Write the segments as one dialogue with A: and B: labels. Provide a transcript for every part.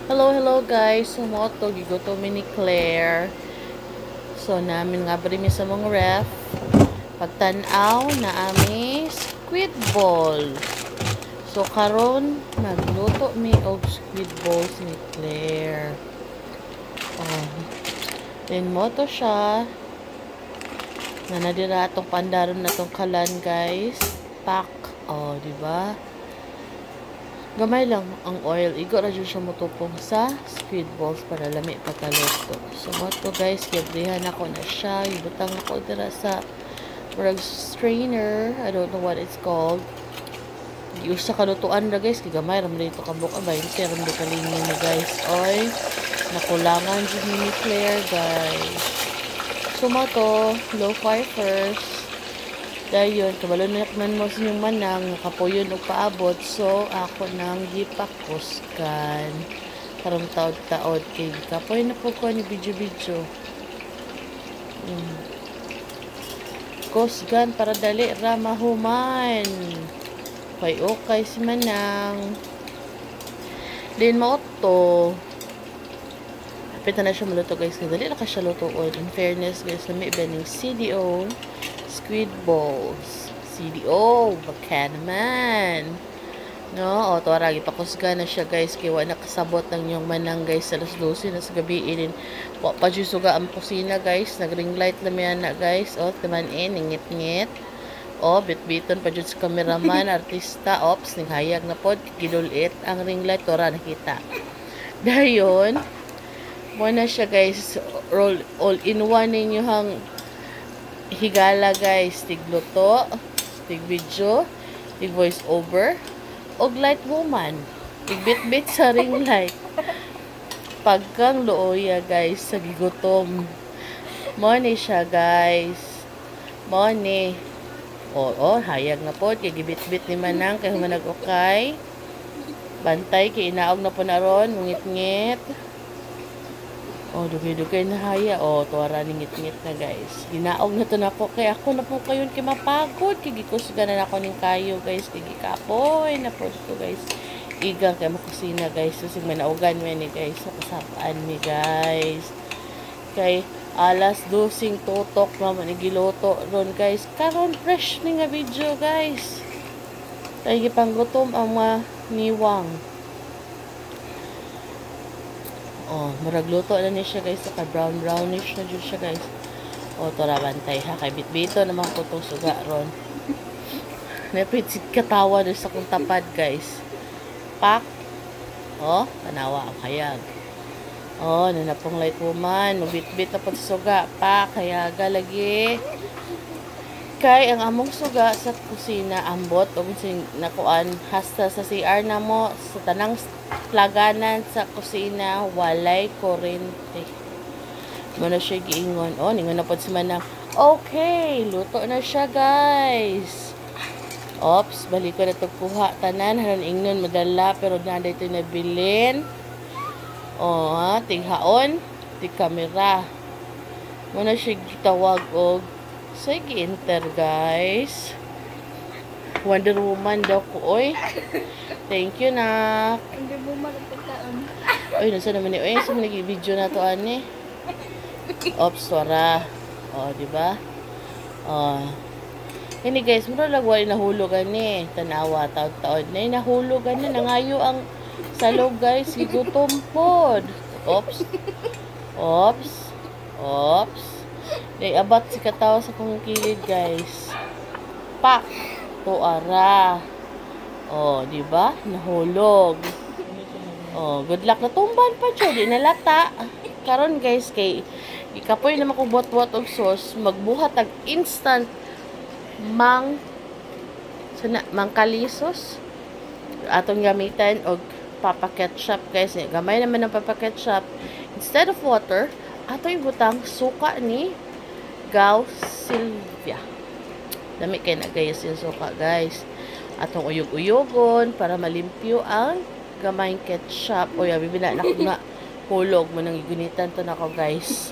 A: Hello guys. Sumoto gigoto ni Claire. So namin nga bari mi sa mga ref. Pagtan-aw na ami squid ball. So karon nagluto mi og squid balls ni Claire. Oh. Then mo to siya. Na nadira atong pandaron na tong kalan guys. Pak. Oh, di ba? Gamay lang ang oil. Igo ra jud siya motupong sa squid balls para lami pagkaluto. So mo to guys, gibrihan ako na siya. Ibutang ako dira sa murag strainer. I don't know what it's called. Giusa ka lutuan ra guys, kay gamay ram dito kabuk abay, pero ram di kalingin ni guys. Oy, nakulangan jud ni Claire guys. So mo to, low fire first. Dayon, kabalo na man mo sa inyong manang, nakapuyon o paabot. So, ako nang gipakuskan. Karong taod-taod kay kapoy na po ko ni video-video. Kusgan para dali ra mahuman. Okay si manang. Then mo to. Kapit na siya maluto guys. Dali na ka siya lutuon. In fairness guys, lami ba ng CDO. Squid balls. CDO. Baka naman. No? O, tuwaragi. Pakusga na siya, guys. Kaya wala nakasabot ng yung manang, guys. Alas 12 na sa gabi. Pa suga ang kusina, guys. Nag-ring light lang yan na, guys. O, timan ningit-ngit. O, bit-biton pa dyan sa cameraman, artista. Ops, ninghayag na pod. Gidulit ang ring light. Tora, nakita. Dayon, muna siya, guys. All in one ninyo hang higala guys, tig luto, tig video, tig voice over, og light woman, tig bit-bit sa ring light. Pagkang looya guys, sa gigutom. Money siya guys. Money. Hayag na po, kay gibit-bit ni manang, kay humanag-okay. Bantay, kay inaog na po na ron, ngit-ngit. Dugay-dugay na haya. Tuwara ni ngit-ngit na guys. Ginaog na to na ko. Kaya ako na po kayon kay mapagod. Kigikusga na ako ning kayo guys. Kigikapoy na po ko guys. Igang kay makusina guys. So sig manaugan mi ni guys. So kasapaan mi guys. Kay alas 12 tutok naman ni giluto ron guys. Karon fresh ni nga video guys. Kay gipanggutom ang mga niwang. Murag luto na ni siya guys. Saka brownish na dyan siya guys. Tora bantay ha. Kay bitbito naman ko itong suga ron. Napitsit katawa doon sa kong tapad guys. Pak. Tanawa ang hayag. Nanapong light woman. Mabitbit na po sa suga. Pak. Hayaga lagi. Kay ang among suga sa kusina ambot o sing nakuan hasta sa CR na mo sa tanang plaganan sa kusina walay kuryente. Muna siya giingon. Ningon na po si manang. Okay, luto na siya guys. Ops, balik ko na ito kuha tanan. Haran ingnon madala pero na dito nabilin. Tinghaon, tig kamera. Muna siya gitawag og sige, enter guys. Wonder Woman daw ko, oy. Thank you, nak.
B: Wonder Woman ang pagkaon.
A: Oy, nasa naman ni, oy, sa mga video na to, ani. Ops, wara. Diba? Ini guys, mura lang wala nahulog ani. Tanawa, taon-taon. Na nahulog ani, nangayo ang salog guys. Gigutom pod. Ops. Abat si katawa sa kong kilid guys. Pak! Tuara. Diba? Nahulog. Good luck na tumban pa siya. Di nalata. Karon guys, kay ikapoy naman kong buhat-buhat og sauce. Magbuhat ang instant mangkalisos. Atong gamitan og papa ketchup guys. Gamay naman ng papa ketchup. Instead of water, atong ibutang suka ni Gaw Silvia. Dami kayo nagayas yung suka guys. Atong uyog-uyogon para malimpyo ang gamayng ketchup. Bibila na ko nga hulog mo nang igunitan to na ko guys.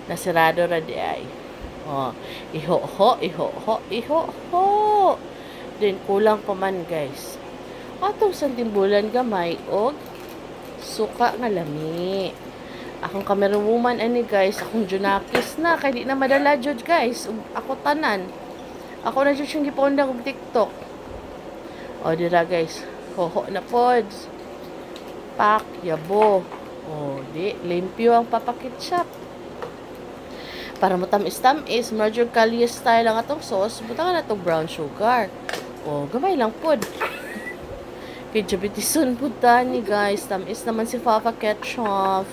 A: Nasirado ra di ay. Iho-ho. Then kulang pa man guys. Atong santimbulan gamay og Suka nga lami. Akong camera woman ani guys, akong junakis na kay di na madala jud guys. Ako tanan. Ako na jud siyang giponda og TikTok. O dira guys. Hoho na pods. Pak yabo. O di limpyo ang papakitchap. Para mo tamis-tamis, medyo kalye style ang atong sauce, butangan na itong brown sugar. O gamay lang pod. Kay Jabitison po ni guys. Tamis naman si Fafa Ketchup.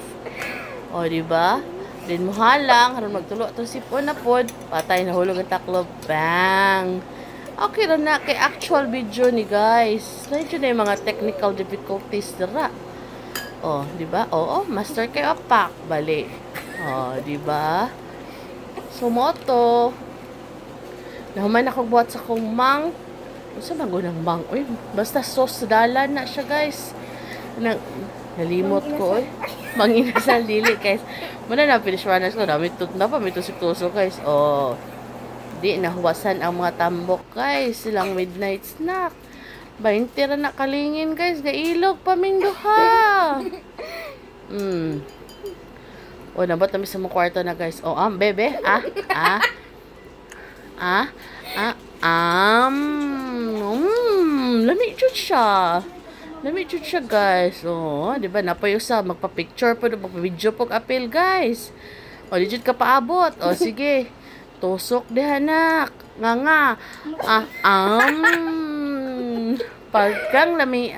A: O, diba? Din mo halang. Haron magtulo itong sipon na pod. Patay na hulog ang taklo. Bang! Okay rin na. Kay actual video ni guys. Medyo na yung mga technical difficulties dira. O, diba? Oo, master kay opak. Bali. O, diba? So, moto. Nahuman ako buhat sa kong mang. Sa bago ng mang. Uy, basta sauce sa dalan na siya guys. Nalimot ko, oy. Manginasal dili, guys. Muna na, finish runners ko. Na pa, may tusok-tusok, guys. Oh. Di, nahuwasan ang mga tambok, guys. Silang midnight snack. 20 ra na kalingin, guys. Gailog pa duha. O, nabot namin sa mga kwarto na, guys. O, bebe. Lamig jud siya. Lamig jud siya, guys. Oh, di ba napayo sa magpa-picture po, magpa-video po apil, guys. O, di jud ka paabot. O, sige. Tusok di hanak. Nga. Pagkang lami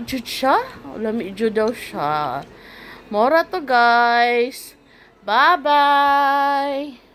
A: jud siya. Lami jud daw siya. Mora to, guys. Bye-bye.